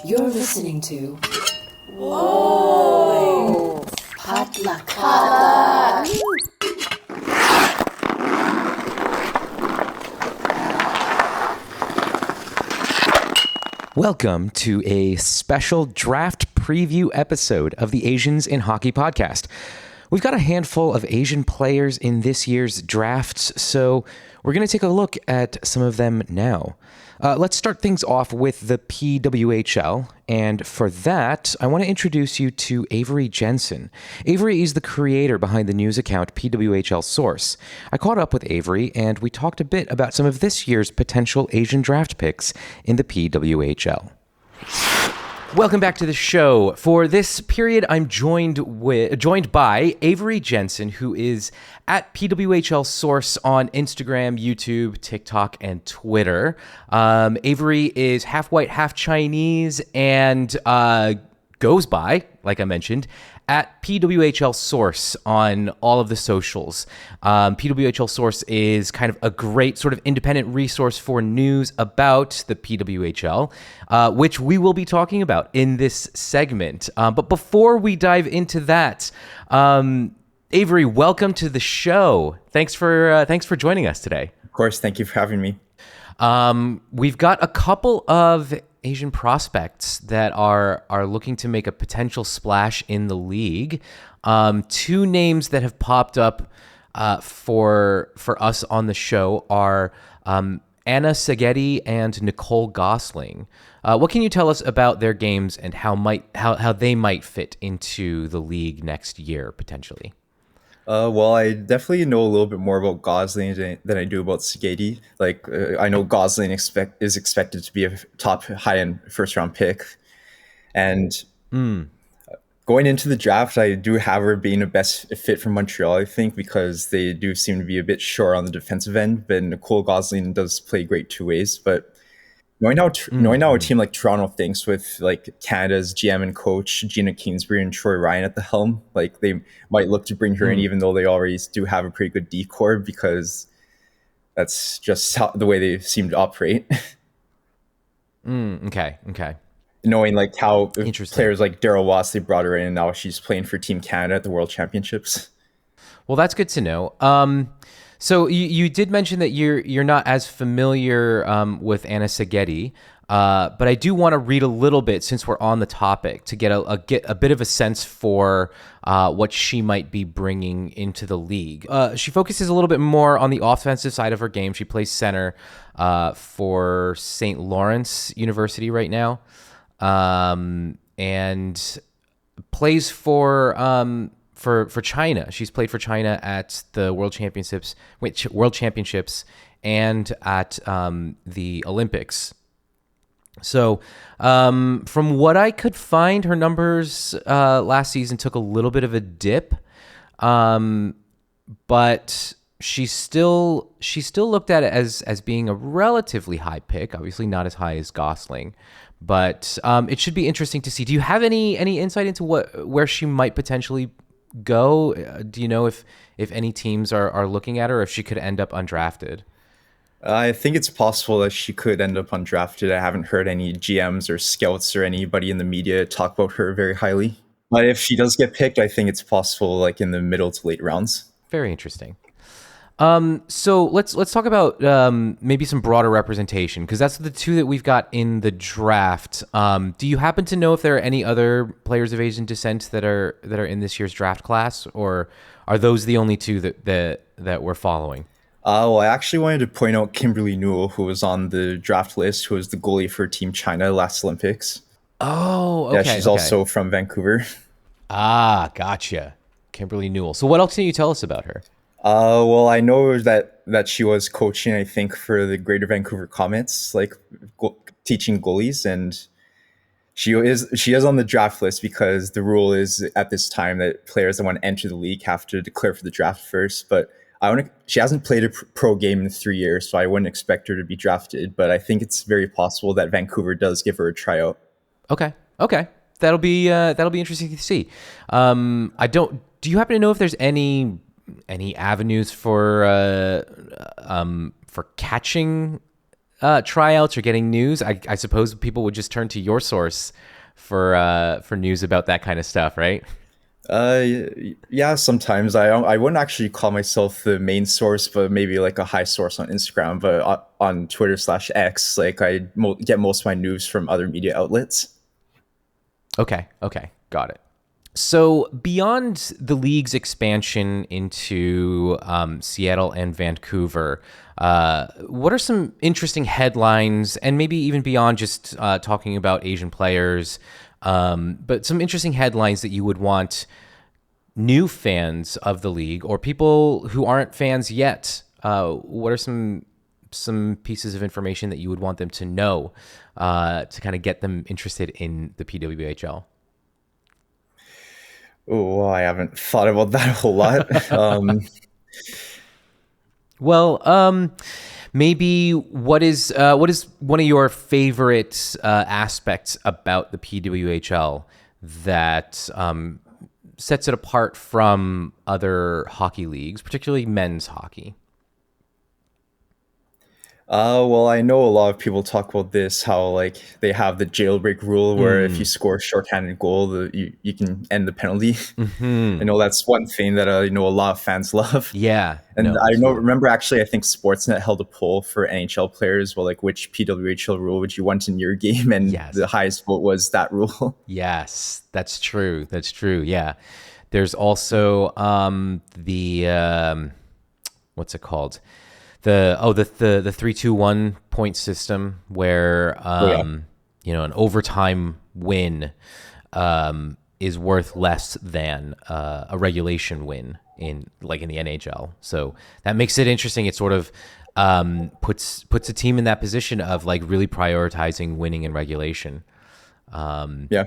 You're listening to Whoa! Potluck. Welcome to a special draft preview episode of the Asians in Hockey podcast. We've got a handful of Asian players in this year's drafts, so we're going to take a look at some of them now. Let's start things off with the PWHL, and for that, I want to introduce you to Avery Jensen. Avery is the creator behind the news account PWHL Source. I caught up with Avery, and we talked a bit about some of this year's potential Asian draft picks in the PWHL. Welcome back to the show. For this period, I'm joined by Avery Jensen, who is at PWHL Source on Instagram, YouTube, TikTok, and Twitter. Avery is half white, half Chinese, and goes by, like I mentioned, at PWHL Source on all of the socials. PWHL Source is kind of a great sort of independent resource for news about the PWHL, which we will be talking about in this segment. But before we dive into that, Avery, welcome to the show. Thanks for joining us today. Of course, thank you for having me. We've got a couple of Asian prospects that are looking to make a potential splash in the league. Two names that have popped up for us on the show are Anna Szegedy and Nicole Gosling. What can you tell us about their games and how they might fit into the league next year potentially? Well, I definitely know a little bit more about Gosling than I do about Szegedy. I know Gosling is expected to be a top high-end first-round pick. And going into the draft, I do have her being the best fit for Montreal, I think, because they do seem to be a bit short on the defensive end. But Nicole Gosling does play great two ways. But knowing how a team like Toronto thinks with like Canada's GM and coach Gina Kingsbury and Troy Ryan at the helm, like they might look to bring her in, even though they already do have a pretty good decor, because that's just the way they seem to operate. Okay. Knowing like how players like Daryl Watts, they brought her in, and now she's playing for Team Canada at the World Championships. Well, that's good to know. So you did mention that you're not as familiar with Anna Szegedy, but I do want to read a little bit since we're on the topic to get a bit of a sense for what she might be bringing into the league. She focuses a little bit more on the offensive side of her game. She plays center for St. Lawrence University right now, and plays for China. She's played for China at the World Championships and at the Olympics. So from what I could find, her numbers last season took a little bit of a dip, but she's still looked at it as being a relatively high pick, obviously not as high as Gosling. But it should be interesting to see. Do you have any insight into where she might potentially go? Do you know if any teams are looking at her, or if she could end up undrafted? I think it's possible that she could end up undrafted. I haven't heard any GMs or scouts or anybody in the media talk about her very highly. But if she does get picked, I think it's possible like in the middle to late rounds. Very interesting. So let's talk about maybe some broader representation, because that's the two that we've got in the draft. Do you happen to know if there are any other players of Asian descent that are in this year's draft class, or are those the only two that we're following? Well, I actually wanted to point out Kimberly Newell, who was on the draft list, who was the goalie for Team China last Olympics. Oh, okay. Yeah, she's also from Vancouver. Ah, gotcha. Kimberly Newell. So what else can you tell us about her? Well, I know that she was coaching, I think, for the Greater Vancouver Comets, like teaching goalies, and she is on the draft list because the rule is at this time that players that want to enter the league have to declare for the draft first. But she hasn't played a pro game in 3 years, so I wouldn't expect her to be drafted. But I think it's very possible that Vancouver does give her a tryout. Okay, that'll be interesting to see. Do you happen to know if there's any avenues for catching tryouts or getting news, I suppose people would just turn to your source for news about that kind of stuff, right? Yeah, sometimes I wouldn't actually call myself the main source, but maybe like a high source on Instagram. But on Twitter/X, like get most of my news from other media outlets. Okay, got it. So beyond the league's expansion into Seattle and Vancouver, what are some interesting headlines, and maybe even beyond just talking about Asian players, but some interesting headlines that you would want new fans of the league or people who aren't fans yet? What are some pieces of information that you would want them to know to kind of get them interested in the PWHL? Oh, well, I haven't thought about that a whole lot. Well, maybe what is one of your favorite aspects about the PWHL that sets it apart from other hockey leagues, particularly men's hockey? Well, I know a lot of people talk about this, how like they have the jailbreak rule where if you score a shorthanded goal, you can end the penalty. I know that's one thing that I know a lot of fans love. Yeah, And no, I know, absolutely. remember actually, I think Sportsnet held a poll for NHL players. Well, like which PWHL rule would you want in your game? And Yes. the highest vote was that rule. Yes, that's true. That's true. Yeah. There's also the what's it called? The 3-2-1 point system where Oh yeah. an overtime win is worth less than a regulation win in the NHL. So that makes it interesting. It sort of puts a team in that position of like really prioritizing winning in regulation. Yeah.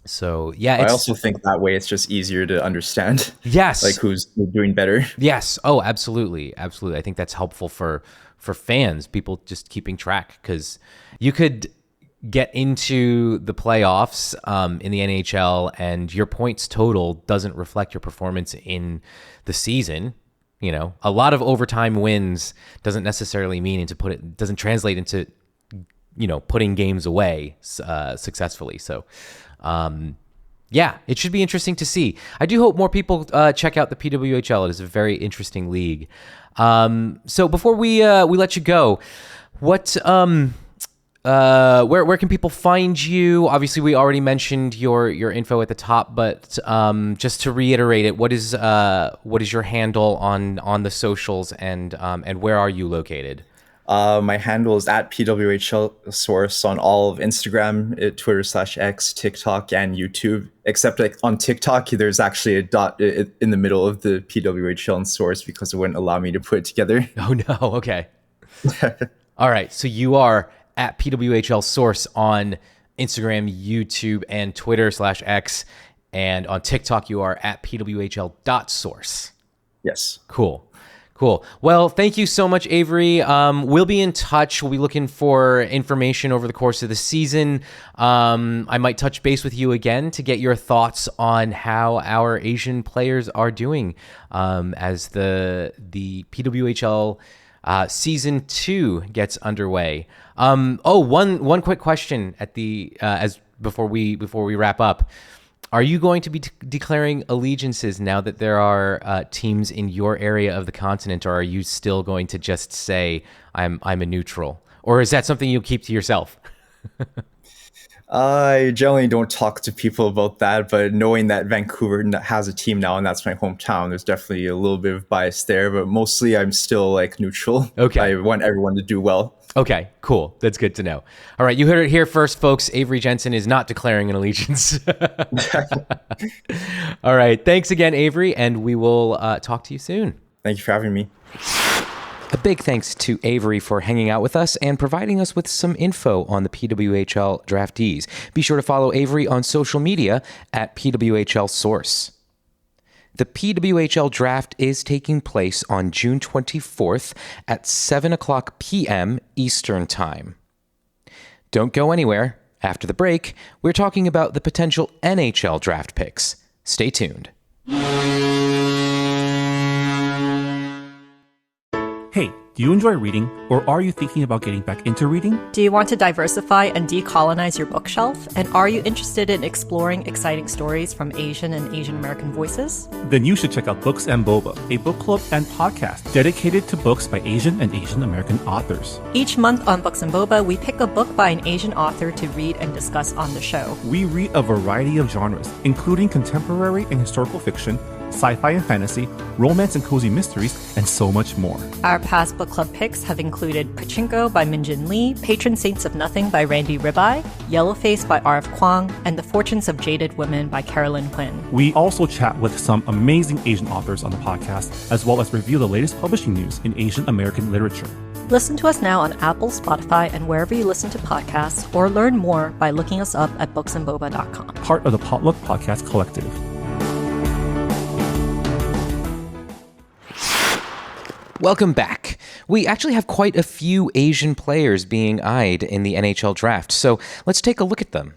So yeah, I it's also think that way it's just easier to understand yes, like who's doing better. yes. Oh, absolutely, absolutely. I think that's helpful for fans, people just keeping track, because you could get into the playoffs in the NHL and your points total doesn't reflect your performance in the season. A lot of overtime wins doesn't necessarily mean doesn't translate into putting games away successfully. So yeah, it should be interesting to see. I do hope more people check out the PWHL. It is a very interesting league. So before we let you go, what where can people find you? Obviously, we already mentioned your info at the top, but just to reiterate it, what is your handle on the socials, and where are you located? My handle is at PWHL Source on all of Instagram, Twitter/X, TikTok, and YouTube. Except like on TikTok, there's actually a dot in the middle of the PWHL and Source because it wouldn't allow me to put it together. Oh no, okay. All right, so you are at PWHL Source on Instagram, YouTube, and Twitter/X, and on TikTok you are at PWHL.source. Yes. Cool. Well, thank you so much, Avery. We'll be in touch. We'll be looking for information over the course of the season. I might touch base with you again to get your thoughts on how our Asian players are doing as the PWHL season 2 gets underway. One quick question at the as before we wrap up. Are you going to be declaring allegiances now that there are teams in your area of the continent, or are you still going to just say I'm a neutral, or is that something you'll keep to yourself? I generally don't talk to people about that, but knowing that Vancouver has a team now and that's my hometown, there's definitely a little bit of bias there, but mostly I'm still like neutral. Okay. I want everyone to do well. Okay, cool. That's good to know. All right, you heard it here first, folks. Avery Jensen is not declaring an allegiance. All right, thanks again, Avery, and we will talk to you soon. Thank you for having me. A big thanks to Avery for hanging out with us and providing us with some info on the PWHL draftees. Be sure to follow Avery on social media at PWHL Source. The PWHL draft is taking place on June 24th at 7 o'clock p.m. Eastern Time. Don't go anywhere. After the break, we're talking about the potential NHL draft picks. Stay tuned. Hey, Do you enjoy reading, or are you thinking about getting back into reading? Do you want to diversify and decolonize your bookshelf? And are you interested in exploring exciting stories from Asian and Asian American voices? Then you should check out Books and Boba, a book club and podcast dedicated to books by Asian and Asian American authors. Each month on Books and Boba, we pick a book by an Asian author to read and discuss on the show. We read a variety of genres, including contemporary and historical fiction, sci-fi and fantasy, romance and cozy mysteries, and so much more. Our past book club picks have included Pachinko by Minjin Lee, Patron Saints of Nothing by Randy Ribeye, Yellowface by R.F. Kwong, and The Fortunes of Jaded Women by Carolyn Quinn. We also chat with some amazing Asian authors on the podcast, as well as review the latest publishing news in Asian American literature. Listen to us now on Apple, Spotify, and wherever you listen to podcasts, or learn more by looking us up at booksandboba.com. Part of the Potluck Podcast Collective. Welcome back. We actually have quite a few Asian players being eyed in the NHL draft, so let's take a look at them.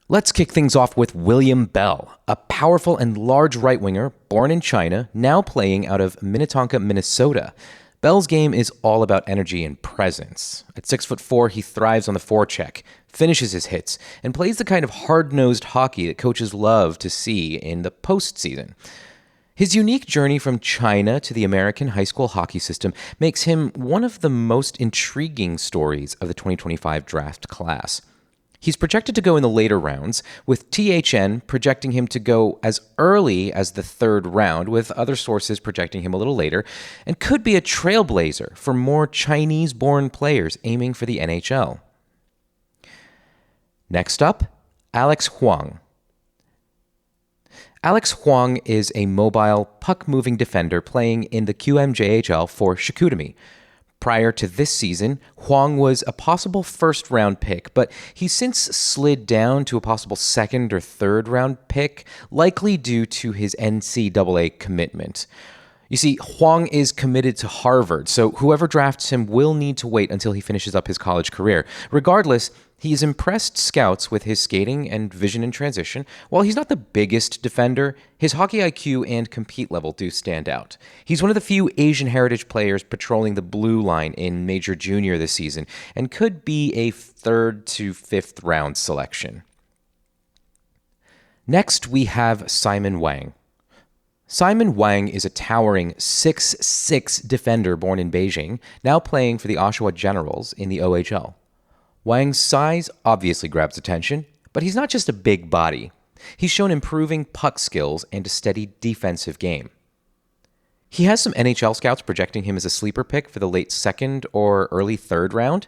Let's kick things off with William Bell, a powerful and large right-winger born in China, now playing out of Minnetonka, Minnesota. Bell's game is all about energy and presence. At 6'4", he thrives on the forecheck, finishes his hits, and plays the kind of hard-nosed hockey that coaches love to see in the postseason. His unique journey from China to the American high school hockey system makes him one of the most intriguing stories of the 2025 draft class. He's projected to go in the later rounds, with THN projecting him to go as early as the third round, with other sources projecting him a little later, and could be a trailblazer for more Chinese-born players aiming for the NHL. Next up, Alex Huang. Alex Huang is a mobile, puck-moving defender playing in the QMJHL for Chicoutimi. Prior to this season, Huang was a possible first-round pick, but he's since slid down to a possible second- or third-round pick, likely due to his NCAA commitment. You see, Huang is committed to Harvard, so whoever drafts him will need to wait until he finishes up his college career. Regardless, he has impressed scouts with his skating and vision in transition. While he's not the biggest defender, his hockey IQ and compete level do stand out. He's one of the few Asian heritage players patrolling the blue line in Major Junior this season, and could be a third to fifth round selection. Next, we have Simon Wang. Simon Wang is a towering 6'6" defender born in Beijing, now playing for the Oshawa Generals in the OHL. Wang's size obviously grabs attention, but he's not just a big body. He's shown improving puck skills and a steady defensive game. He has some NHL scouts projecting him as a sleeper pick for the late second or early third round.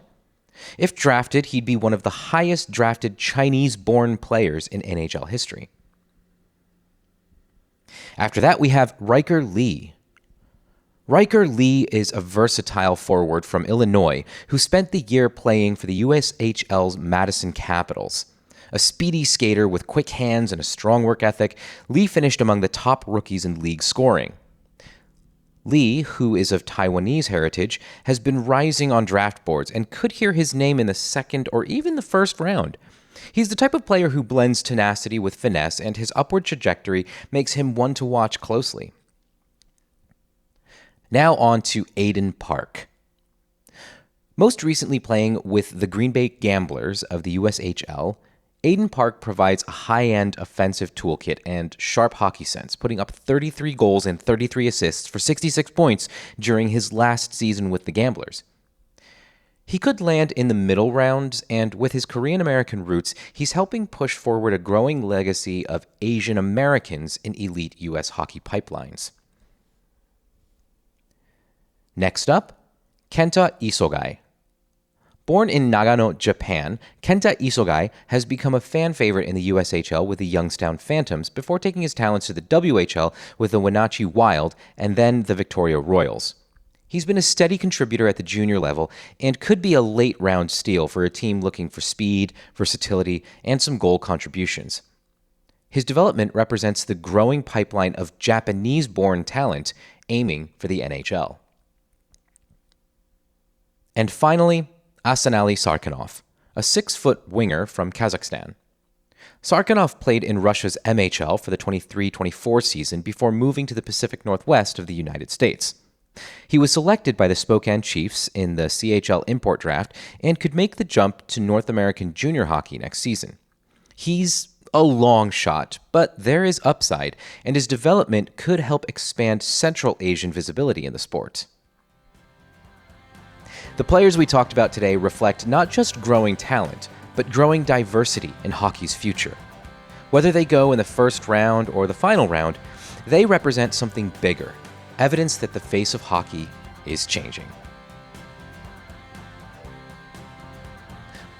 If drafted, he'd be one of the highest drafted Chinese-born players in NHL history. After that, we have Riker Lee. Riker Lee is a versatile forward from Illinois who spent the year playing for the USHL's Madison Capitals. A speedy skater with quick hands and a strong work ethic, Lee finished among the top rookies in league scoring. Lee, who is of Taiwanese heritage, has been rising on draft boards and could hear his name in the second or even the first round. He's the type of player who blends tenacity with finesse, and his upward trajectory makes him one to watch closely. Now on to Aiden Park. Most recently playing with the Green Bay Gamblers of the USHL, Aiden Park provides a high-end offensive toolkit and sharp hockey sense, putting up 33 goals and 33 assists for 66 points during his last season with the Gamblers. He could land in the middle rounds, and with his Korean-American roots, he's helping push forward a growing legacy of Asian Americans in elite U.S. hockey pipelines. Next up, Kenta Isogai. Born in Nagano, Japan, Kenta Isogai has become a fan favorite in the USHL with the Youngstown Phantoms before taking his talents to the WHL with the Wenatchee Wild and then the Victoria Royals. He's been a steady contributor at the junior level and could be a late-round steal for a team looking for speed, versatility, and some goal contributions. His development represents the growing pipeline of Japanese-born talent aiming for the NHL. And finally, Asanali Sarkinov, a 6-foot winger from Kazakhstan. Sarkinov played in Russia's MHL for the 23-24 season before moving to the Pacific Northwest of the United States. He was selected by the Spokane Chiefs in the CHL import draft and could make the jump to North American junior hockey next season. He's a long shot, but there is upside, and his development could help expand Central Asian visibility in the sport. The players we talked about today reflect not just growing talent, but growing diversity in hockey's future. Whether they go in the first round or the final round, they represent something bigger, evidence that the face of hockey is changing.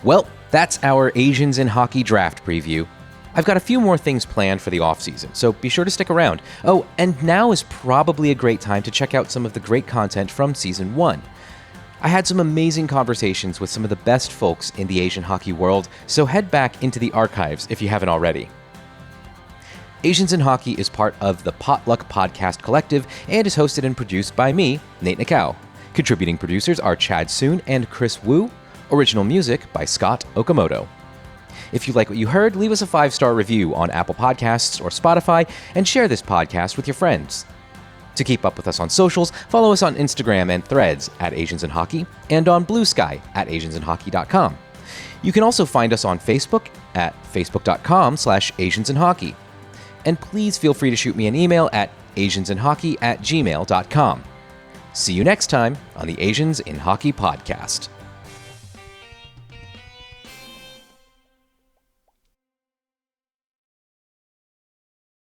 Well, that's our Asians in Hockey draft preview. I've got a few more things planned for the offseason, so be sure to stick around. Oh, and now is probably a great time to check out some of the great content from Season 1. I had some amazing conversations with some of the best folks in the Asian hockey world, so head back into the archives if you haven't already. Asians in Hockey is part of the Potluck Podcast Collective and is hosted and produced by me, Nate Nikau. Contributing producers are Chad Soon and Chris Wu. Original music by Scott Okamoto. If you like what you heard, leave us a 5-star review on Apple Podcasts or Spotify and share this podcast with your friends. To keep up with us on socials, follow us on Instagram and Threads at Asians in Hockey and on Blue Sky at asiansinhockey.com. You can also find us on Facebook at facebook.com/asiansinhockey. And please feel free to shoot me an email at asiansinhockey@gmail.com. See you next time on the Asians in Hockey podcast.